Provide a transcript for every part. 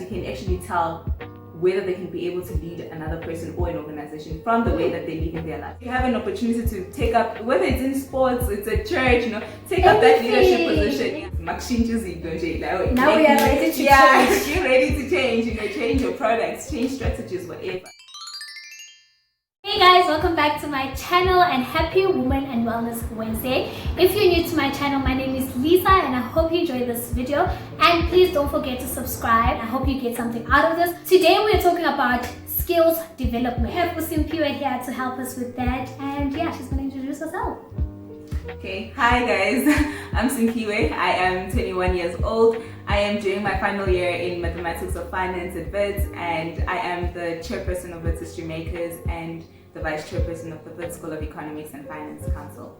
lives, you can actually tell whether they can be able to lead another person or an organization from the way that they live in their life. You have an opportunity to take up, whether it's in sports, it's at church, take up that leadership position. Now we are ready to change. You're ready to change, change your products, change strategies, whatever. Hey guys, welcome back to my channel and happy Women and Wellness Wednesday. If you're new to my channel, my name is Lisa and I hope you enjoyed this video, and please don't forget to subscribe. I hope you get something out of this. Today we're talking about skills development. We have Simphiwe here to help us with that, and yeah, she's going to introduce herself. Okay, hi guys, I'm Simphiwe. I am 21 years old. I am doing my final year in Mathematics of Finance at WITS, and I am the chairperson of WITS History Makers and the vice chairperson of the WITS School of Economics and Finance Council.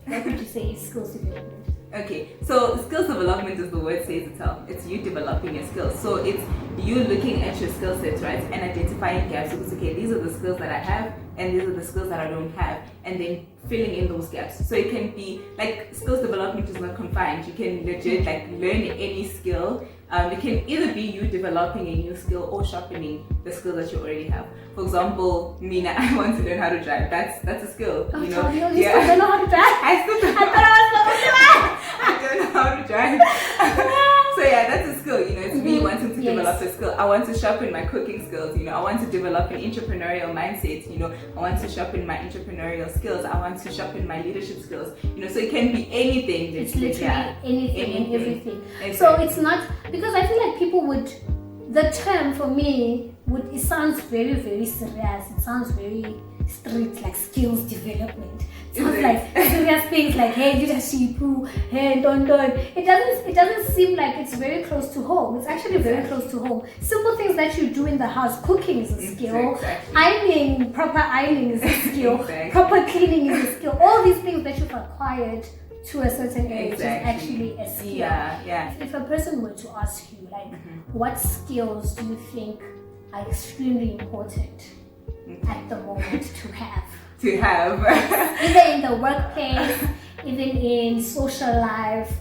What would you say is skills development? Okay, so skills development, as the word says itself, it's you developing your skills. So it's you looking at your skill sets, right, and identifying gaps. Because okay, these are the skills that I have, and these are the skills that I don't have, and then filling in those gaps. So it can be like skills development is not confined. You can legit learn any skill. It can either be you developing a new skill or sharpening the skill that you already have. For example, Mina, I want to learn how to drive. That's a skill. You still don't know how to drive? I don't know how to drive. So yeah, that's a skill. It's me wanting to develop a skill. I want to sharpen my cooking skills. I want to develop an entrepreneurial mindset. I want to sharpen my entrepreneurial skills. I want to sharpen my leadership skills. So it can be anything. It's literally anything and everything. Exactly. So it's not, because I feel like people would, the term for me it sounds very, very serious. It sounds very strict, like skills development. It sounds like serious things like, hey, leadership, hey, don't. It doesn't seem like it's very close to home. It's actually very close to home. Simple things that you do in the house. Cooking is a skill. Exactly. Ironing, proper ironing is a skill. Proper cleaning is a skill. All these things that you've acquired to a certain age is actually a skill. Yeah. If a person were to ask you, like, what skills do you think are extremely important at the moment to have? Either in the workplace, even in social life,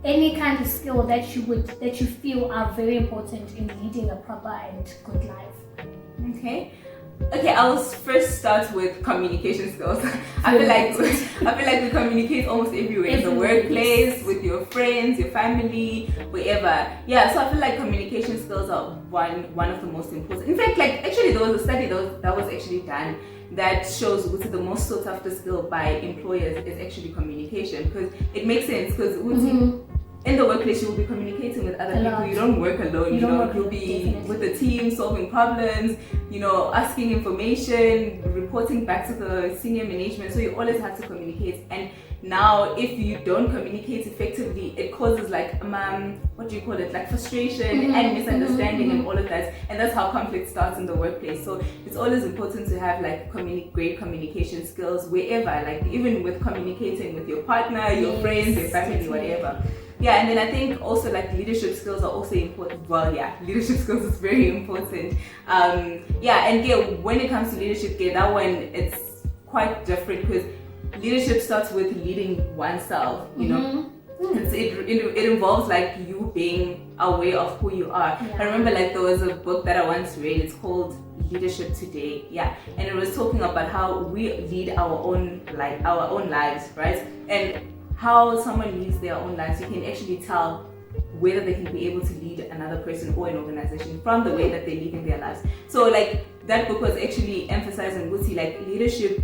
any kind of skill that you feel are very important in leading a proper and good life. Okay, I'll first start with communication skills. I feel like we communicate almost everywhere. In the workplace, with your friends, your family, wherever. Yeah, so I feel like communication skills are one of the most important. In fact, actually there was a study that was actually done that shows the most sought after skill by employers is actually communication, because it makes sense, because in the workplace you will be communicating with other people. You don't work alone. You'll be with the team, solving problems, asking information, reporting back to the senior management. So you always have to communicate. And now if you don't communicate effectively, it causes frustration and misunderstanding and all of that. And that's how conflict starts in the workplace. So it's always important to have great communication skills wherever, even with communicating with your partner, your friends, your family, whatever. Yeah, and then I think also leadership skills are also important. Well, yeah, leadership skills is very important. When it comes to leadership, that one, it's quite different, because leadership starts with leading oneself, It involves you being aware of who you are. I remember there was a book that I once read. It's called Leadership Today. Yeah, and it was talking about how we lead our own lives, right? And how someone leads their own lives, you can actually tell whether they can be able to lead another person or an organization from the way that they live in their lives. So that book was actually emphasizing leadership,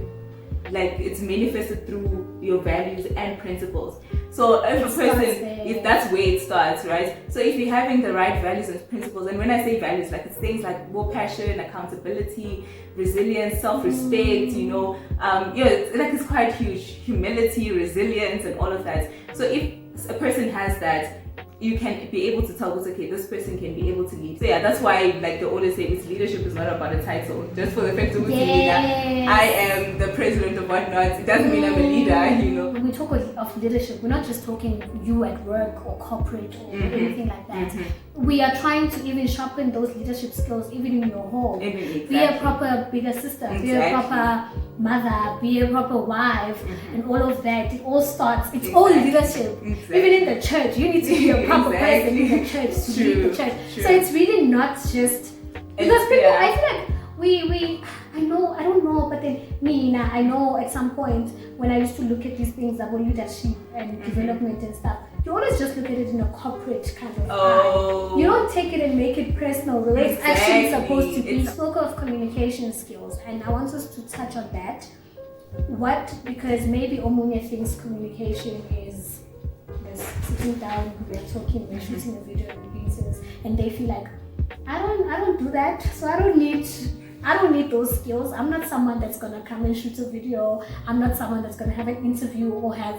it's manifested through your values and principles. So if that's where it starts, right? So if you're having the right values and principles, and when I say values, it's things like more passion, accountability, resilience, self-respect, it's quite huge. Humility, resilience, and all of that. So if a person has that, you can be able to tell this person can be able to lead. So yeah, that's why they always say leadership is not about a title. Just for the fact of leader, I am the president of whatnot. It doesn't mean I'm a leader, When we talk of leadership, we're not just talking you at work or corporate or anything like that. We are trying to even sharpen those leadership skills even in your home. Be a proper bigger sister. Be a proper mother, be a proper wife, and all of that. It all starts, it's all leadership. Even in the church, you need to be a proper person in the church to lead the church. So it's really not just, because people, I feel like I don't know, but then I know at some point when I used to look at these things about leadership and development and stuff, you always just look at it in a corporate kind of eye. You don't take it and make it personal the way it's actually supposed to be. You spoke of communication skills, and I want us to touch on that. Because maybe Omunya thinks communication is sitting down, we're talking, we're shooting a video and pieces, and they feel like, I don't do that, so I don't need those skills. I'm not someone that's gonna come and shoot a video. I'm not someone that's gonna have an interview or have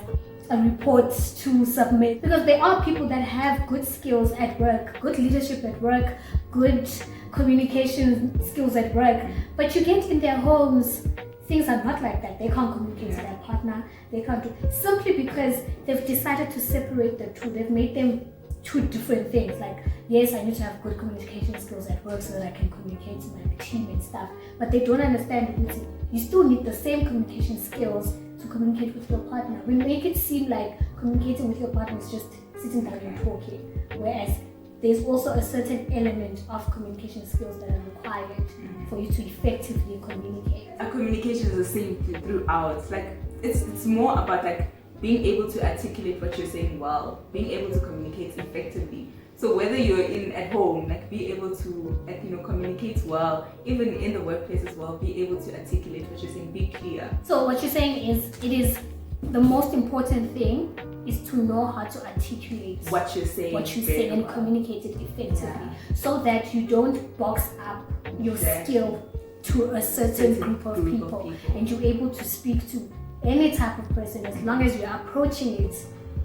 a report to submit. Because there are people that have good skills at work, good leadership at work, good communication skills at work, but you get in their homes, things are not like that. They can't communicate to their partner. They can't do, simply because they've decided to separate the two. They've made them two different things. Like, yes, I need to have good communication skills at work so that I can communicate to my team and stuff, but they don't understand that you still need the same communication skills to communicate with your partner. We make it seem like communicating with your partner is just sitting down and talking, whereas there's also a certain element of communication skills that are required for you to effectively communicate. Communication is the same throughout. Like, it's more about like being able to articulate what you're saying well, being able to communicate effectively. So whether you're at home, like be able to communicate well, even in the workplace as well, be able to articulate what you're saying, be clear. So what you're saying is, it is the most important thing is to know how to articulate what you're saying and communicate it effectively, so that you don't box up your skill to a certain group of people, and you're able to speak to any type of person as long as you're approaching it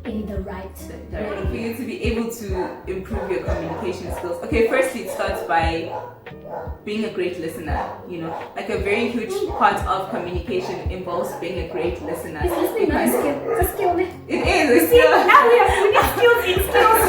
in the right way. For you to be able to improve your communication skills, okay, firstly it starts by being a great listener. Like a very huge part of communication involves being a great listener. Is listening not a skill? It's a skill. It is. You see, now we need skills in skills.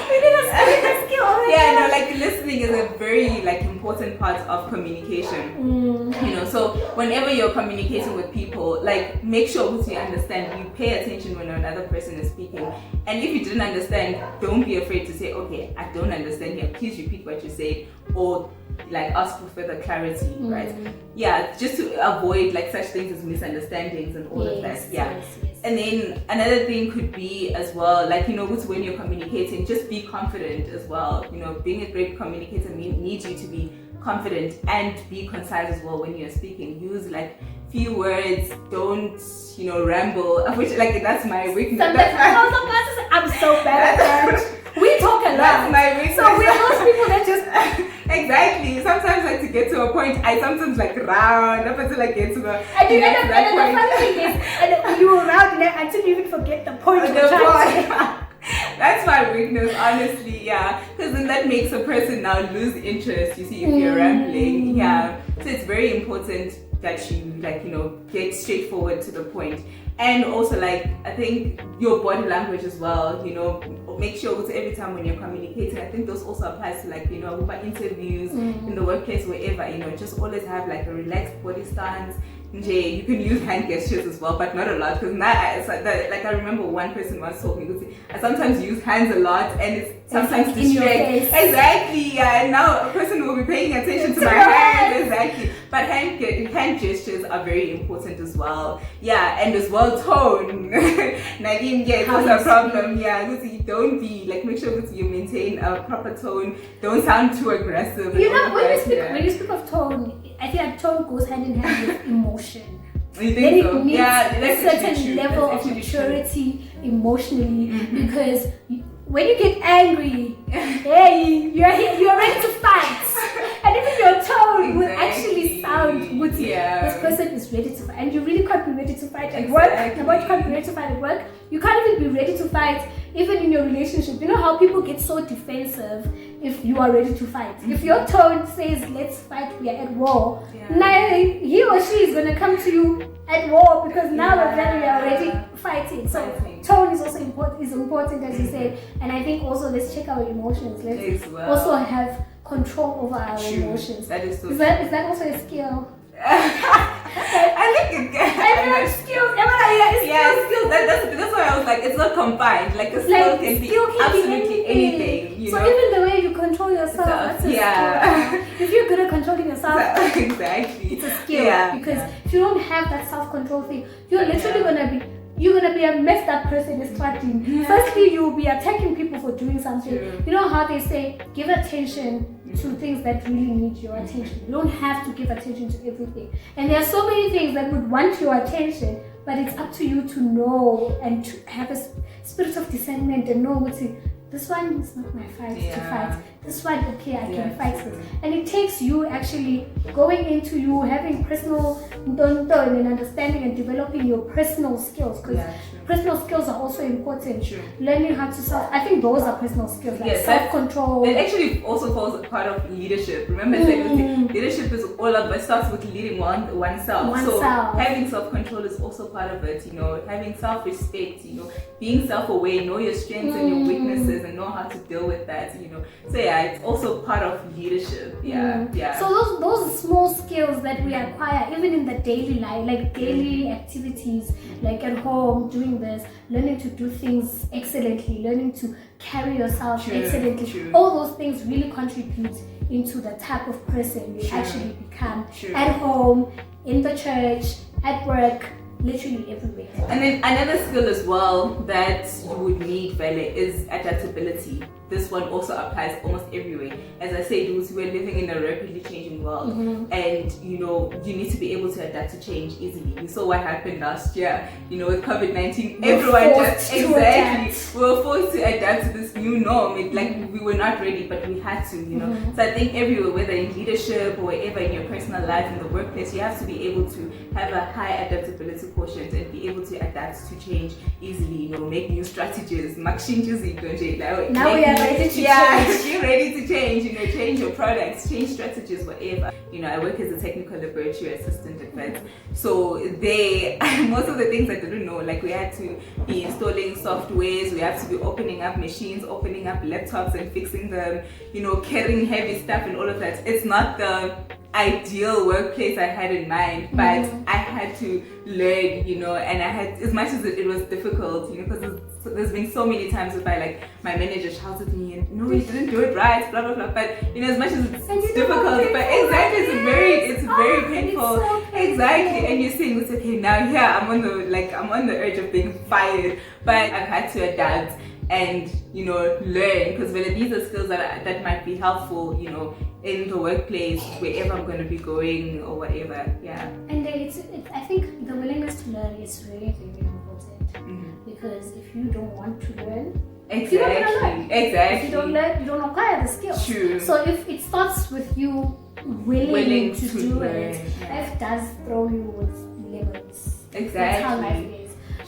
We need a skill. Yeah, like listening is a very important part of communication. So whenever you're communicating with people, like make sure that you understand, you pay attention when another person is speaking. And if you didn't understand, don't be afraid to say, okay, I don't understand here, please repeat what you said, or ask for further clarity, right? Yeah, just to avoid such things as misunderstandings and all of that. Yes. And then another thing could be as well, when you're communicating, just be confident as well. Being a great communicator needs you to be confident and be concise as well when you're speaking. Use few words, don't ramble, which that's my weakness. I'm so bad at that. We talk a lot. That's my weakness. So we're those people that just exactly. Sometimes to get to a point, I sometimes round up until I get to the. And the funny thing is, and you will round until you even forget the point. That's my weakness, honestly, yeah. Because then that makes a person now lose interest, you see, if you're rambling, yeah. So it's very important that you, get straightforward to the point. And also, I think your body language as well, make sure that every time when you're communicating, I think those also applies to, interviews, in the workplace, wherever, just always have, a relaxed body stance. You can use hand gestures as well, but not a lot, because now I remember one person once told me, I sometimes use hands a lot and it's sometimes distracting. Exactly, yeah, and now a person will be paying attention to my hands, exactly. But hand gestures are very important as well. Yeah, and as well tone. Nadine, yeah, that's a problem. Yeah, don't be make sure that you maintain a proper tone. Don't sound too aggressive. When you speak of tone, I feel like tone goes hand in hand with emotion. You think so? Needs a certain level of maturity emotionally, because when you get angry, hey, you're ready to fight. And even your tone would actually sound good. This person is ready to fight, and you really can't be ready to fight at work. And when you can't be ready to fight at work, you can't even be ready to fight even in your relationship. You know how people get so defensive if you are ready to fight. If your tone says, let's fight, we are at war, now he or she is going to come to you at war, because now we are already fighting. So tone is also important, as you said. And I think also let's check our emotions. Let's also have control over our emotions. That is so. Is that also a skill? I think skills. Skills. That's why I was like, it's not confined. Like a skill can be absolutely anything. You so know? even the way you control yourself, that's a skill. If you're good at controlling yourself, exactly, it's a skill. Because if you don't have that self-control thing, you're literally gonna be a messed up person is starting. Firstly, you'll be attacking people for doing something. You know how they say, give attention to things that really need your attention. You don't have to give attention to everything. And there are so many things that would want your attention, but it's up to you to know and to have a spirit of discernment and know what's it. This one is not my fight to fight. This one, okay, I can fight this. And it takes you actually going into you having personal and understanding and developing your personal skills. Because personal skills are also important. Learning how to I think those are personal skills, like self-control. It actually also falls part of leadership. Remember, leadership is all about, starts with leading oneself. So having self-control is also part of it. You know, having self-respect. You know, being self-aware, know your strengths and your weaknesses, and know how to deal with that. You know, so it's also part of leadership. So those small skills that we acquire, even in the daily life, like daily activities, like at home, doing this, learning to do things excellently, learning to carry yourself excellently. All those things really contribute into the type of person you actually become at home, in the church, at work, literally everywhere. And then another skill as well that you would need, Vele, is adaptability. This one also applies almost everywhere. As I said, we're living in a rapidly changing world, and you know, you need to be able to adapt to change easily. We saw what happened last year, you know, with COVID-19. Everyone just we were forced to adapt to this new norm. We were not ready, but we had to, you know. So I think everywhere, whether in leadership or wherever in your personal life, in the workplace, you have to be able to have a high adaptability quotient and be able to adapt to change easily. You know, make new strategies. Now we are ready to change. You're ready to change, you know, change your products, change strategies, whatever. You know, I work as a technical laboratory assistant at Vets. So most of the things I didn't know, like we had to be installing softwares, we have to be opening up machines, opening up laptops and fixing them, you know, carrying heavy stuff and all of that. It's not the ideal workplace I had in mind, but I had to learn, you know, and I had, as much as it was difficult, you know, because there's been so many times where my manager shouted at me and no, you didn't do it right, blah blah blah. But you know, as much as it's difficult, but exactly, it's very painful. So exactly, and you're saying it's okay now. Yeah, I'm on the edge of being fired, but I've had to adapt and, you know, learn, because these are skills that might be helpful, you know, in the workplace, wherever I'm going to be going or whatever. And I think the willingness to learn is very, very important, because if you don't want to learn, exactly. If you don't learn, you don't acquire the skills. True. So if it starts with you willing to do it, life does throw you with lemons. Exactly. That's how life is.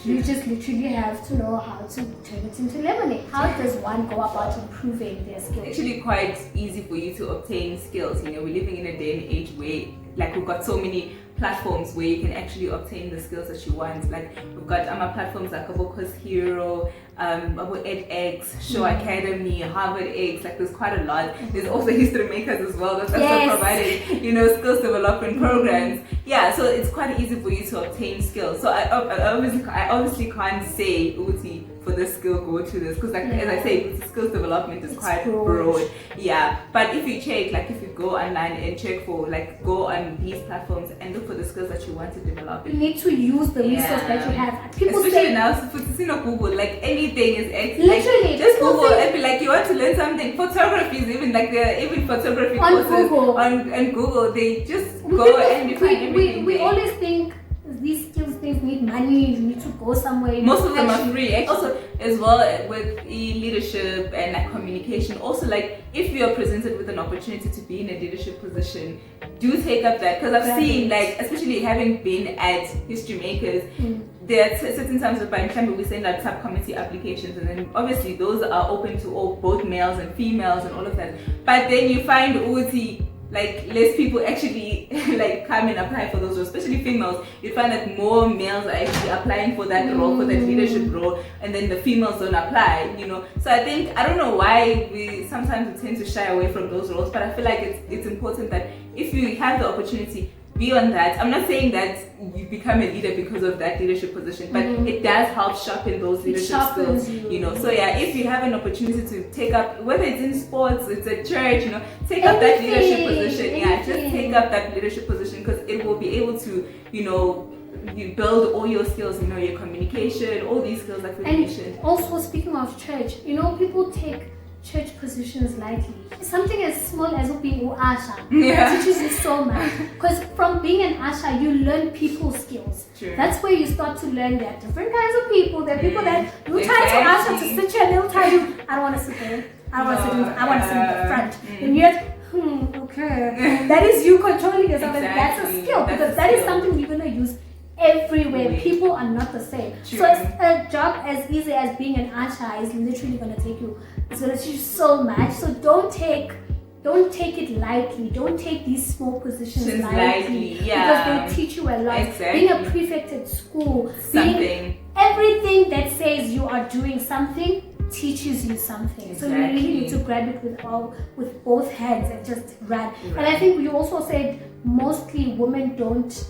You just literally have to know how to turn it into lemonade. How does one go about improving their skills? It's actually quite easy for you to obtain skills. You know, we're living in a day and age where, we've got so many platforms where you can actually obtain the skills that you want. Like, we've got platforms like Course Hero, edX, Show Academy, Harvard X. There's quite a lot. There's also History Makers as well. That's also providing, you know, skills development programs. So it's quite easy for you to obtain skills. So I obviously can't say, Uti, for this skill, go to this, because as I say, skills development is quite broad. But if you check, if you go online and check for, go on these platforms and look for the skills that you want to develop. You need to use the resource that you have. People especially now, for Google, anything is literally just Google and be you want to learn something. Photography is even there are even photography on courses Google. on Google. They just go and you find everything. We always think these skills things need money, you need to go somewhere. Most of them are free. Also, as well with leadership and communication. Also, if you are presented with an opportunity to be in a leadership position, do take up that, because I've seen especially having been at History Makers, there are certain times where we send out subcommittee applications, and then obviously those are open to both males and females and all of that. But then you find Uti, less people actually come and apply for those roles, especially females. You find that more males are actually applying for that role, for that leadership role, and then the females don't apply, you know. So I don't know why we sometimes tend to shy away from those roles, but I feel like it's important that if you have the opportunity, beyond that, I'm not saying that you become a leader because of that leadership position, but it does help sharpen those leadership skills, you know. So yeah, if you have an opportunity to take up, whether it's in sports, it's at church, you know, take up that leadership position. Yeah, just take up that leadership position, because it will be able to, you know, you build all your skills, you know, your communication, all these skills like we mentioned. Also, speaking of church, you know, people take church positions lightly. Something as small as being an usher teaches you so much, because from being an usher you learn people skills. That's where you start to learn that different kinds of people. There are people that you try to usher to sit here and they'll tell you, I don't want to sit there, I want to sit in the front, and yet okay, that is you controlling yourself. And that's a skill, because that is something you're going to use everywhere. People are not the same. So it's a job as easy as being an usher is literally going to take you, it's going to teach you so much. So don't take it lightly. Don't take these small positions lightly, because they teach you a lot. Being a prefect at school, being everything that says you are doing something teaches you something. So you really need to grab it with both hands and just run. And I think you also said mostly women don't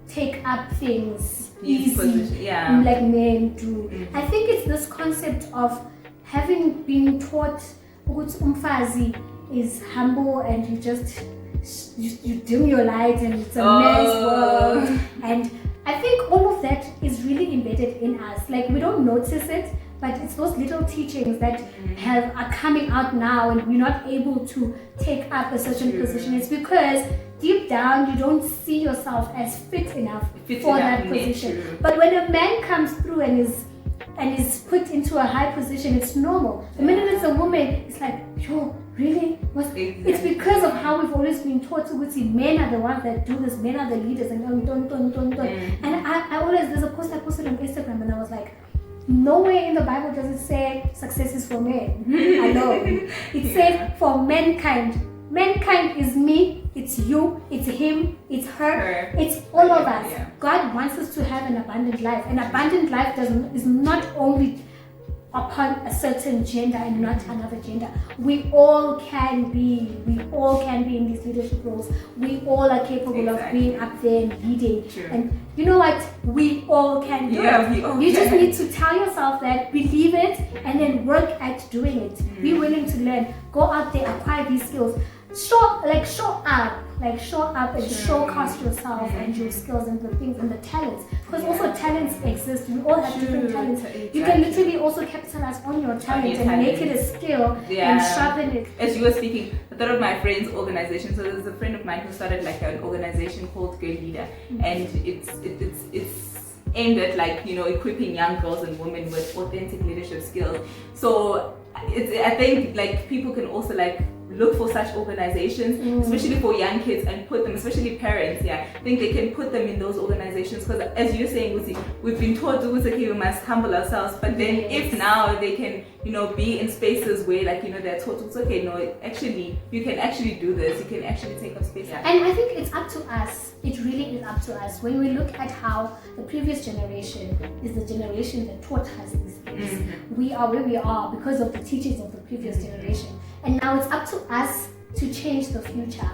take up things easy like men do. I think it's this concept of having been taught umfazi is humble and you just you dim your light and it's a man's world, and I think all of that is really embedded in us. Like, we don't notice it, but it's those little teachings that are coming out now, and we're not able to take up a certain position. It's because deep down you don't see yourself as fit enough for that position. But when a man comes through and is put into a high position, it's normal. The minute it's a woman, it's like, yo, really? It's because of how we've always been taught to see men are the ones that do this, men are the leaders, and don't. And I always, there's a post I posted on Instagram, and I was like, nowhere in the Bible does it say success is for men alone. It says for mankind. Mankind is me, it's you, it's him, it's her, it's all of us. God wants us to have an abundant life. An abundant life is not only upon a certain gender and not another gender. We all can be in these leadership roles. We all are capable of being up there and leading. And you know what? We all can do it. You just need to tell yourself that, believe it, and then work at doing it. Be willing to learn. Go out there, acquire these skills. Show up and showcase yourself and your skills and the things and the talents, because also talents exist. We all have different talents. You can literally also capitalize on your talent and make it a skill and sharpen it. As you were speaking, I thought of my friend's organization. So there's a friend of mine who started like an organization called Girl Leader, and it's aimed at, like, you know, equipping young girls and women with authentic leadership skills. So I think like people can also like look for such organizations, especially for young kids, and put them, especially parents, I think they can put them in those organizations, because as you're saying, Uzi, we've been taught to, okay, we must humble ourselves, but then if now they can, you know, be in spaces where, like, you know, they're taught, it's okay, no, actually, you can actually do this, you can actually take up space. And I think it's up to us, it really is up to us, when we look at how the previous generation is the generation that taught us these things. We are where we are because of the teachings of the previous generation. And now it's up to us to change the future.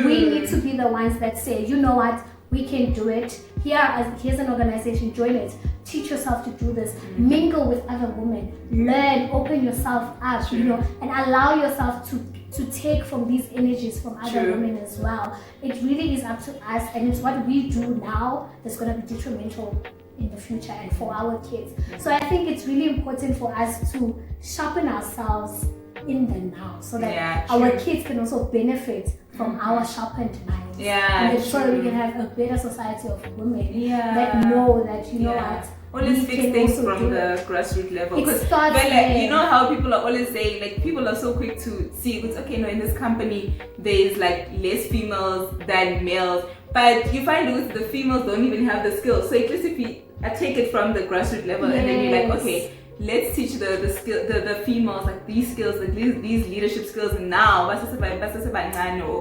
We need to be the ones that say, you know what, we can do it. Here's an organization, join it. Teach yourself to do this. Mingle with other women. Learn, open yourself up, you know, and allow yourself to take from these energies from other women as well. It really is up to us, and it's what we do now that's going to be detrimental in the future and for our kids. So I think it's really important for us to sharpen ourselves in the now, so that our kids can also benefit from our sharpened minds. And so we can have a better society of women that know that, you know what, always fix things from the grassroots level. Because like, you know how people are always saying, like, people are so quick to see, it's okay, no, in this company there's like less females than males, but you find with the females don't even have the skills. So at least if you take it from the grassroots level, and then you're like, okay, let's teach the females like these skills, like these leadership skills, and now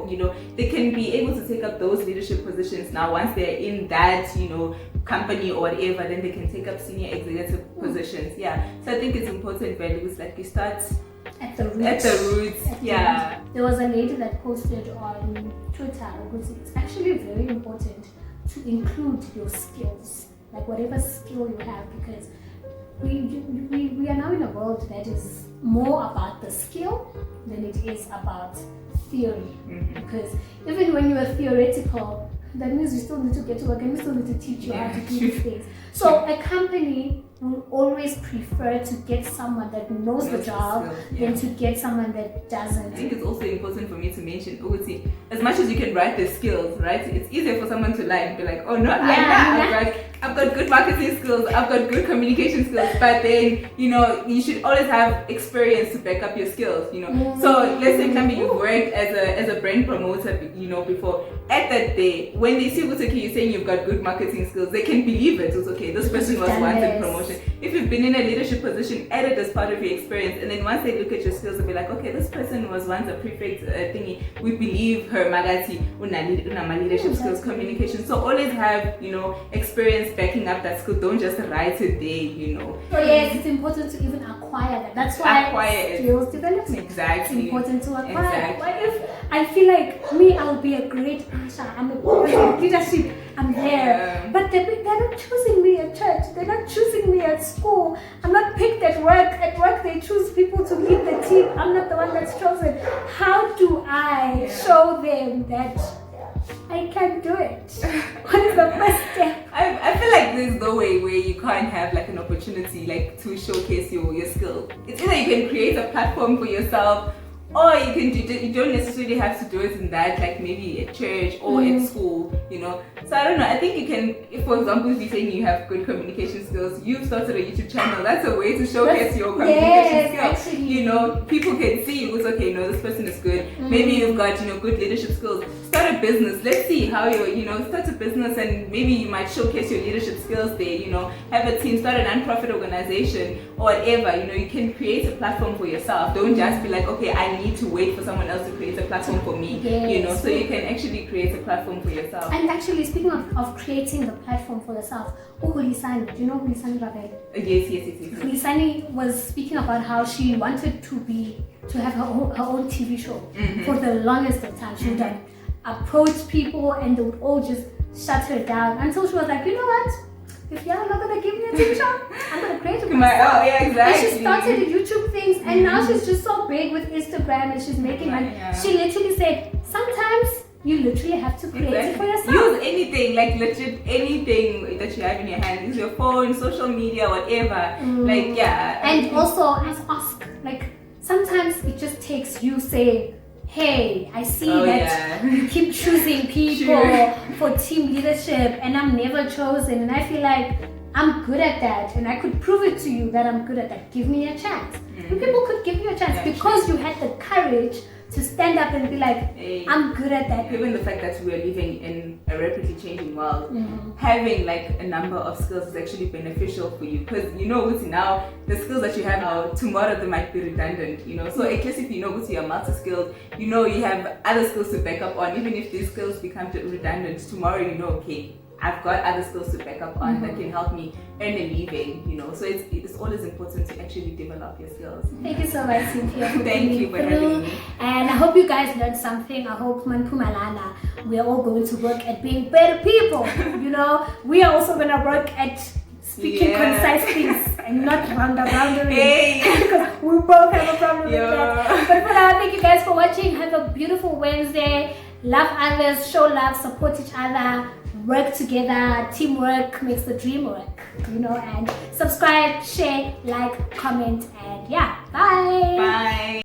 you know, they can be able to take up those leadership positions now. Once they're in that, you know, company or whatever, then they can take up senior executive positions. So I think it's important values, like you start at the roots. there was a lady that posted on Twitter, because it's actually very important to include your skills, like whatever skill you have, because we are now in a world that is more about the skill than it is about theory. Because even when you are theoretical, that means you still need to get to work and we still need to teach you how to do these things. So a company will always prefer to get someone that knows the job than to get someone that doesn't. I think it's also important for me to mention, Uguti, as much as you can write the skills, right? It's easier for someone to lie and be like, oh no, I've got good marketing skills, I've got good communication skills, but then, you should always have experience to back up your skills, So let's say maybe you've worked as a brand promoter, before. At that day, when they see Uguti, you're saying you've got good marketing skills, they can believe it. It's okay, this person was once in promotion. If you've been in a leadership position, add it as part of your experience, and then once they look at your skills, they'll be like, okay, this person was once a prefect thingy. We believe her magati una leadership skills, communication. So always have experience backing up that skill. Don't just write it there. So yes, it's important to even acquire that. That's why skills development. Exactly. It's important to acquire. Exactly. What if I feel like me, I'll be a great usher, I'm a great leadership, I'm there, but they're not choosing me at church, they're not choosing me at school, I'm not picked at work. At work they choose people to lead the team, I'm not the one that's chosen. How do I show them that I can do it? What is the first step? I feel like there's no way where you can't have like an opportunity like to showcase your skill. It's either you can create a platform for yourself, or you don't necessarily have to do it in that, like maybe at church or at school, So I don't know, I think you can, if for example, if you're saying you have good communication skills, you've started a YouTube channel, that's a way to showcase your communication skills. Actually. People can see who's okay, this person is good. Maybe you've got, good leadership skills. Start a business. Let's see how start a business, and maybe you might showcase your leadership skills there, have a team, start a non-profit organization or whatever, you can create a platform for yourself. Don't just be like, okay, I need to wait for someone else to create a platform for me, so you can actually create a platform for yourself. And actually, speaking of creating the platform for yourself, Hulisani, do you know Hulisani Ravel? Yes. Hulisani was speaking about how she wanted to have her own TV show for the longest of time. She would approach people and they would all just shut her down until she was like, you know what? If y'all not gonna give me a TV show, I'm gonna create it myself. Exactly. And she started the YouTube things, and now she's just so big with Instagram, and she's making money. She literally said, sometimes you literally have to create it for yourself. Use anything, like legit anything that you have in your hand. Use your phone, social media, whatever. And also ask. Like sometimes it just takes you saying, hey, I see that you keep choosing people for team leadership and I'm never chosen, and I feel like I'm good at that and I could prove it to you that I'm good at that. Give me a chance. And people could give you a chance because you had the courage to stand up and be like, I'm good at that. Given the fact that we are living in a rapidly changing world, having like a number of skills is actually beneficial for you, because now the skills that you have now, tomorrow they might be redundant, so at least if you're multi-skilled, you have other skills to back up on. Even if these skills become redundant tomorrow, okay, I've got other skills to back up on that can help me earn a living, so it's always important to actually develop your skills. Thank you so much, Simphiwe. Thank you for having me. And I hope you guys learned something. I hope Manpumalana, we're all going to work at being better people. We are also going to work at speaking concise things and not roundering. Because we both have a problem with that. But for now, thank you guys for watching. Have a beautiful Wednesday. Love others, show love, support each other, work together. Teamwork makes the dream work, and subscribe, share, like, comment, and bye. Bye.